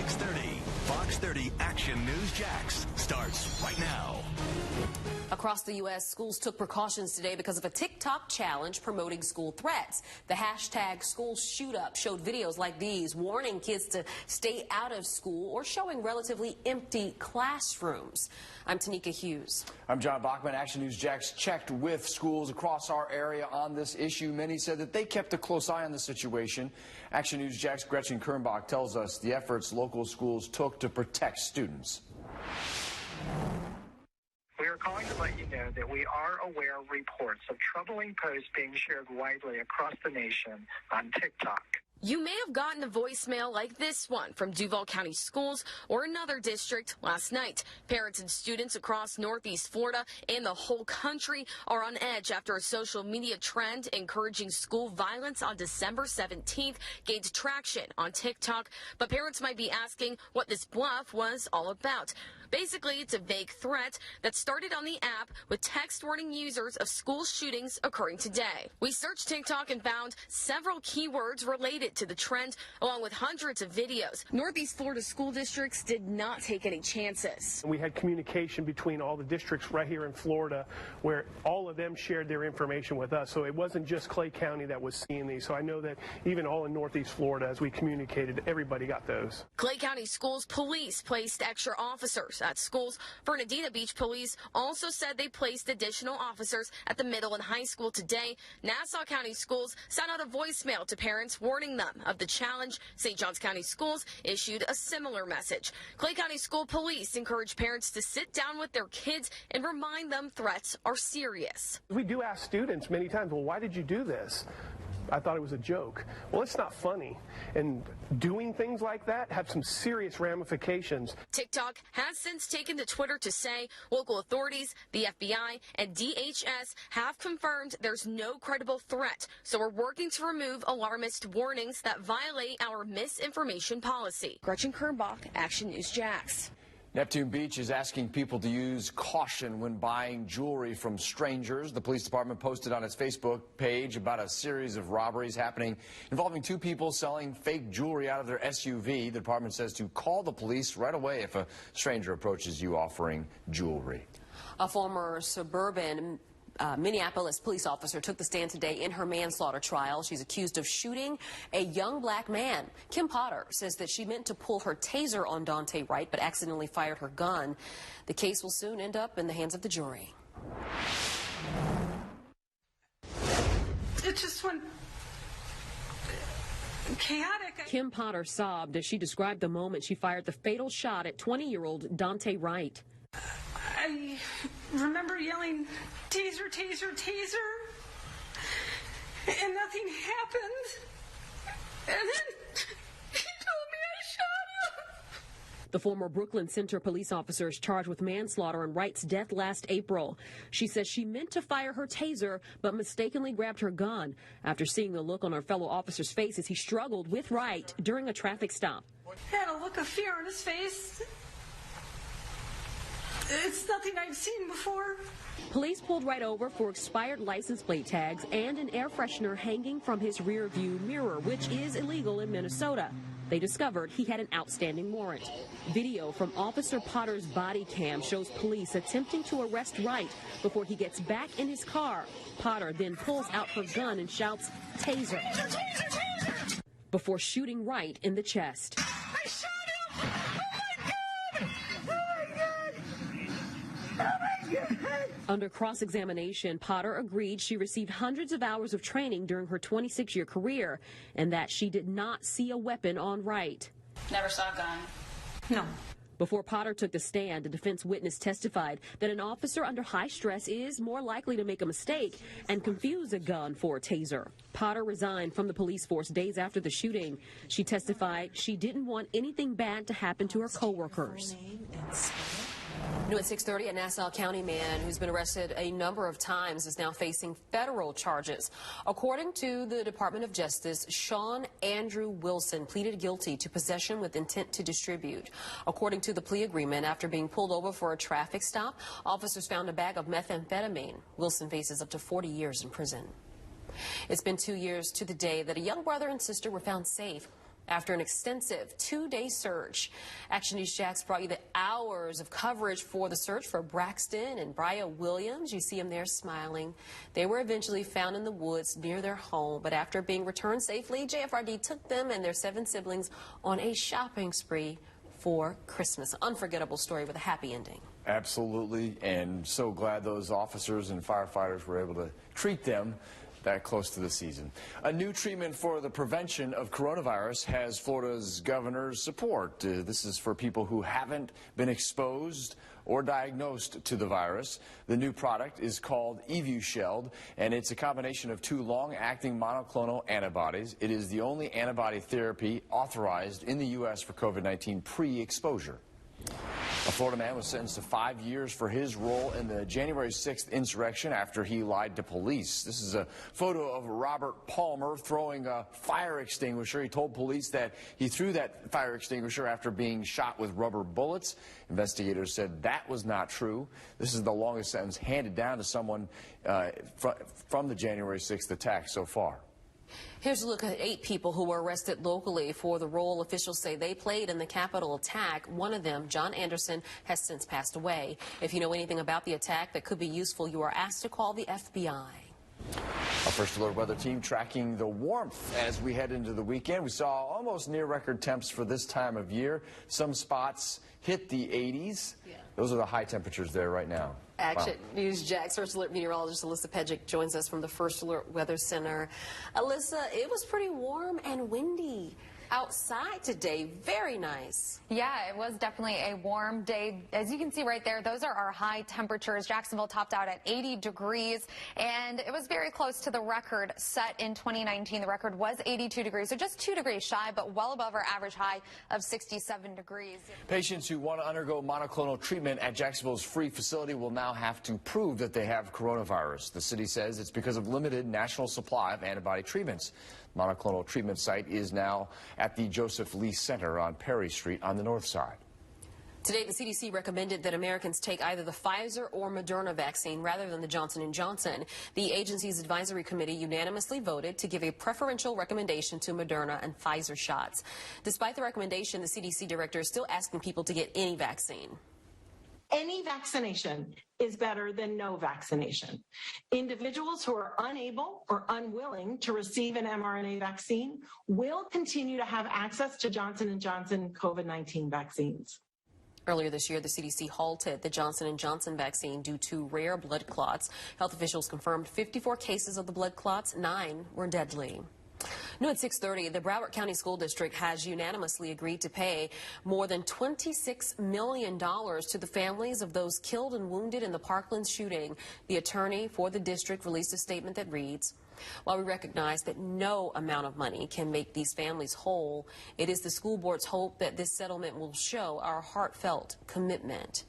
6:30, Fox 30 Action News Jax starts right now. Across the U.S., schools took precautions today because of a TikTok challenge promoting school threats. The hashtag #SchoolShootUp showed videos like these warning kids to stay out of school or showing relatively empty classrooms. I'm Tanika Hughes. I'm John Bachman. Action News Jax checked with schools across our area on this issue. Many said that they kept a close eye on the situation. Action News Jax Gretchen Kernbach tells us the efforts local schools took to protect students. We are calling to let you know that we are aware of reports of troubling posts being shared widely across the nation on TikTok. You may have gotten a voicemail like this one from Duval County Schools or another district last night. Parents and students across Northeast Florida and the whole country are on edge after a social media trend encouraging school violence on December 17th gained traction on TikTok. But parents might be asking what this bluff was all about. Basically, it's a vague threat that started on the app with text warning users of school shootings occurring today. We searched TikTok and found several keywords related to the trend, along with hundreds of videos. Northeast Florida school districts did not take any chances. We had communication between all the districts right here in Florida where all of them shared their information with us. So it wasn't just Clay County that was seeing these. So I know that even all in Northeast Florida, as we communicated, everybody got those. Clay County Schools Police placed extra officers at schools. Fernandina Beach Police also said they placed additional officers at the middle and high school today. Nassau County Schools sent out a voicemail to parents warning them of the challenge. St. Johns County Schools issued a similar message. Clay County School Police encourage parents to sit down with their kids and remind them threats are serious. We do ask students many times, well, why did you do this? I thought it was a joke. Well, it's not funny. And doing things like that have some serious ramifications. TikTok has since taken to Twitter to say local authorities, the FBI, and DHS have confirmed there's no credible threat. So we're working to remove alarmist warnings that violate our misinformation policy. Gretchen Kernbach, Action News Jax. Neptune Beach is asking people to use caution when buying jewelry from strangers. The police department posted on its Facebook page about a series of robberies happening involving two people selling fake jewelry out of their SUV. The department says to call the police right away if a stranger approaches you offering jewelry. A former suburban Minneapolis police officer took the stand today in her manslaughter trial. She's accused of shooting a young black man. Kim Potter says that she meant to pull her taser on Daunte Wright, but accidentally fired her gun. The case will soon end up in the hands of the jury. It just went chaotic. Kim Potter sobbed as she described the moment she fired the fatal shot at 20-year-old Daunte Wright. I remember yelling, "Taser, taser, taser," and nothing happened. And then he told me I shot him. The former Brooklyn Center police officer is charged with manslaughter in Wright's death last April. She says she meant to fire her taser, but mistakenly grabbed her gun after seeing the look on her fellow officer's face as he struggled with Wright during a traffic stop. He had a look of fear on his face. It's nothing I've seen before. Police pulled Wright over for expired license plate tags and an air freshener hanging from his rear view mirror, which is illegal in Minnesota. They discovered he had an outstanding warrant. Video from Officer Potter's body cam shows police attempting to arrest Wright before he gets back in his car. Potter then pulls out her gun and shouts, "Taser," before shooting Wright in the chest. I shot him! Under cross-examination, Potter agreed she received hundreds of hours of training during her 26-year career and that she did not see a weapon on Wright. Never saw a gun. No. Before Potter took the stand, a defense witness testified that an officer under high stress is more likely to make a mistake and confuse a gun for a taser. Potter resigned from the police force days after the shooting. She testified she didn't want anything bad to happen to her coworkers. New at 6:30, a Nassau County man who's been arrested a number of times is now facing federal charges. According to the Department of Justice, Sean Andrew Wilson pleaded guilty to possession with intent to distribute. According to the plea agreement, after being pulled over for a traffic stop, officers found a bag of methamphetamine. Wilson faces up to 40 years in prison. It's been 2 years to the day that a young brother and sister were found safe After an extensive 2-day search, Action News Jax brought you the hours of coverage for the search for Braxton and Bria Williams. You see them there smiling. They were eventually found in the woods near their home, but after being returned safely, JFRD took them and their 7 siblings on a shopping spree for Christmas. Unforgettable story with a happy ending. Absolutely, and so glad those officers and firefighters were able to treat them that close to the season. A new treatment for the prevention of coronavirus has Florida's governor's support. This is for people who haven't been exposed or diagnosed to the virus. The new product is called Evusheld, and it's a combination of 2 long-acting monoclonal antibodies. It is the only antibody therapy authorized in the U.S. for COVID-19 pre-exposure. A Florida man was sentenced to 5 years for his role in the January 6th insurrection after he lied to police. This is a photo of Robert Palmer throwing a fire extinguisher. He told police that he threw that fire extinguisher after being shot with rubber bullets. Investigators said that was not true. This is the longest sentence handed down to someone from the January 6th attack so far. Here's a look at 8 people who were arrested locally for the role officials say they played in the Capitol attack. One of them, John Anderson, has since passed away. If you know anything about the attack that could be useful, you are asked to call the FBI. Our First Alert weather team tracking the warmth as we head into the weekend. We saw almost near record temps for this time of year. Some spots hit the 80s. Yeah. Those are the high temperatures there right now. Action News Jax First Alert meteorologist Alyssa Pejic joins us from the First Alert Weather Center. Alyssa, it was pretty warm and windy outside today. Very nice. Yeah, it was definitely a warm day. As you can see right there, those are our high temperatures. Jacksonville topped out at 80 degrees, and it was very close to the record set in 2019. The record was 82 degrees, so just 2 degrees shy, but well above our average high of 67 degrees. Patients who want to undergo monoclonal treatment at Jacksonville's free facility will now have to prove that they have coronavirus. The city says it's because of limited national supply of antibody treatments. Monoclonal treatment site is now at the Joseph Lee Center on Perry Street on the north side. Today, the CDC recommended that Americans take either the Pfizer or Moderna vaccine rather than the Johnson & Johnson. The agency's advisory committee unanimously voted to give a preferential recommendation to Moderna and Pfizer shots. Despite the recommendation, the CDC director is still asking people to get any vaccine. Any vaccination is better than no vaccination. Individuals who are unable or unwilling to receive an mRNA vaccine will continue to have access to Johnson & Johnson COVID-19 vaccines. Earlier this year, the CDC halted the Johnson & Johnson vaccine due to rare blood clots. Health officials confirmed 54 cases of the blood clots. 9 were deadly. New at 6:30, the Broward County School District has unanimously agreed to pay more than $26 million to the families of those killed and wounded in the Parkland shooting. The attorney for the district released a statement that reads, "While we recognize that no amount of money can make these families whole, it is the school board's hope that this settlement will show our heartfelt commitment."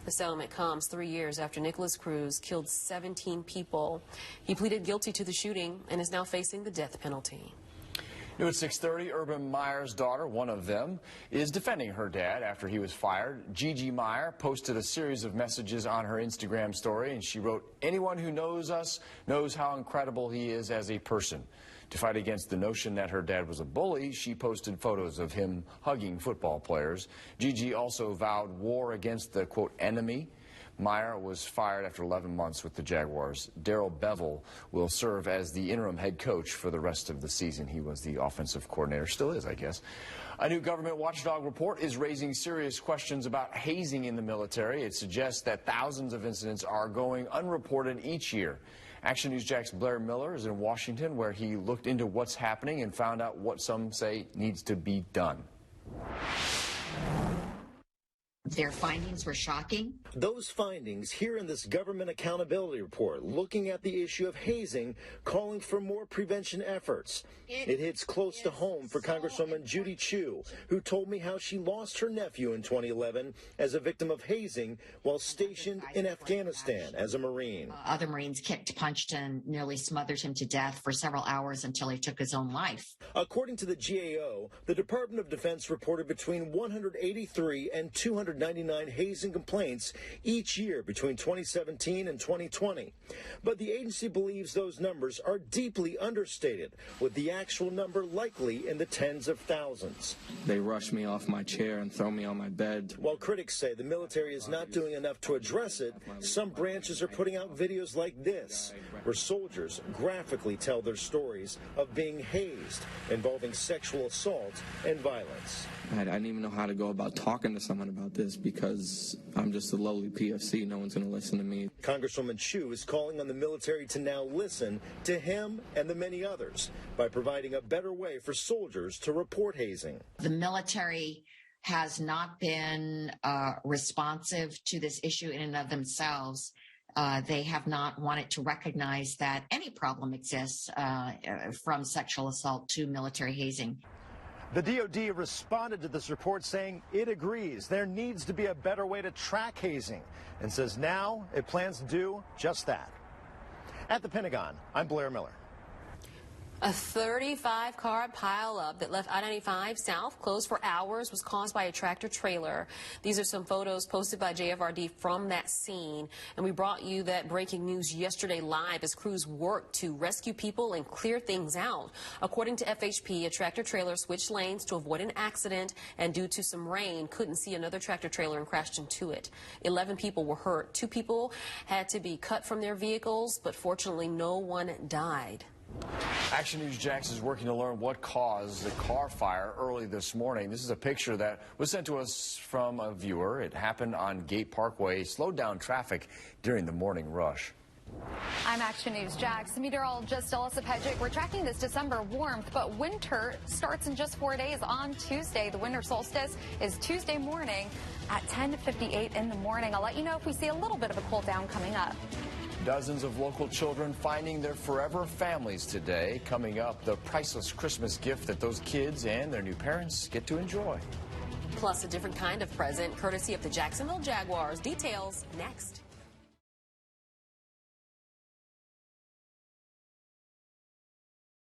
The settlement comes 3 years after Nicholas Cruz killed 17 people. He pleaded guilty to the shooting and is now facing the death penalty. New at 6:30, Urban Meyer's daughter, one of them, is defending her dad after he was fired. Gigi Meyer posted a series of messages on her Instagram story, and she wrote, "Anyone who knows us knows how incredible he is as a person." To fight against the notion that her dad was a bully, she posted photos of him hugging football players. Gigi also vowed war against the, quote, enemy. Meyer was fired after 11 months with the Jaguars. Darrell Bevel will serve as the interim head coach for the rest of the season. He was the offensive coordinator, still is, I guess. A new government watchdog report is raising serious questions about hazing in the military. It suggests that thousands of incidents are going unreported each year. Action News Jack's Blair Miller is in Washington, where he looked into what's happening and found out what some say needs to be done. Their findings were shocking. Those findings here in this government accountability report, looking at the issue of hazing, calling for more prevention efforts. It hits close to home for Congresswoman Judy Chu, who told me how she lost her nephew in 2011 as a victim of hazing while stationed in Afghanistan as a Marine. Other Marines kicked, punched, and nearly smothered him to death for several hours until he took his own life. According to the GAO, the Department of Defense reported between 183 and 200 299 hazing complaints each year between 2017 and 2020. But the agency believes those numbers are deeply understated, with the actual number likely in the tens of thousands. They rush me off my chair and throw me on my bed. While critics say the military is not doing enough to address it, some branches are putting out videos like this, where soldiers graphically tell their stories of being hazed, involving sexual assault and violence. I didn't even know how to go about talking to someone about this because I'm just a lowly PFC. No one's going to listen to me. Congresswoman Chu is calling on the military to now listen to him and the many others by providing a better way for soldiers to report hazing. The military has not been responsive to this issue in and of themselves. They have not wanted to recognize that any problem exists from sexual assault to military hazing. The DOD responded to this report saying it agrees there needs to be a better way to track hazing and says now it plans to do just that. At the Pentagon, I'm Blair Miller. A 35-car pileup that left I-95 south closed for hours was caused by a tractor trailer. These are some photos posted by JFRD from that scene. And we brought you that breaking news yesterday live as crews worked to rescue people and clear things out. According to FHP, a tractor trailer switched lanes to avoid an accident and due to some rain couldn't see another tractor trailer and crashed into it. 11 people were hurt. 2 people had to be cut from their vehicles, but fortunately no one died. Action News Jax is working to learn what caused the car fire early this morning. This is a picture that was sent to us from a viewer. It happened on Gate Parkway, slowed down traffic during the morning rush. I'm Action News Jax. Meteorologist Alyssa Pejic. We're tracking this December warmth, but winter starts in just 4 days on Tuesday. The winter solstice is Tuesday morning at 10:58 in the morning. I'll let you know if we see a little bit of a cool down coming up. Dozens of local children finding their forever families today. Coming up, the priceless Christmas gift that those kids and their new parents get to enjoy. Plus a different kind of present courtesy of the Jacksonville Jaguars. Details next.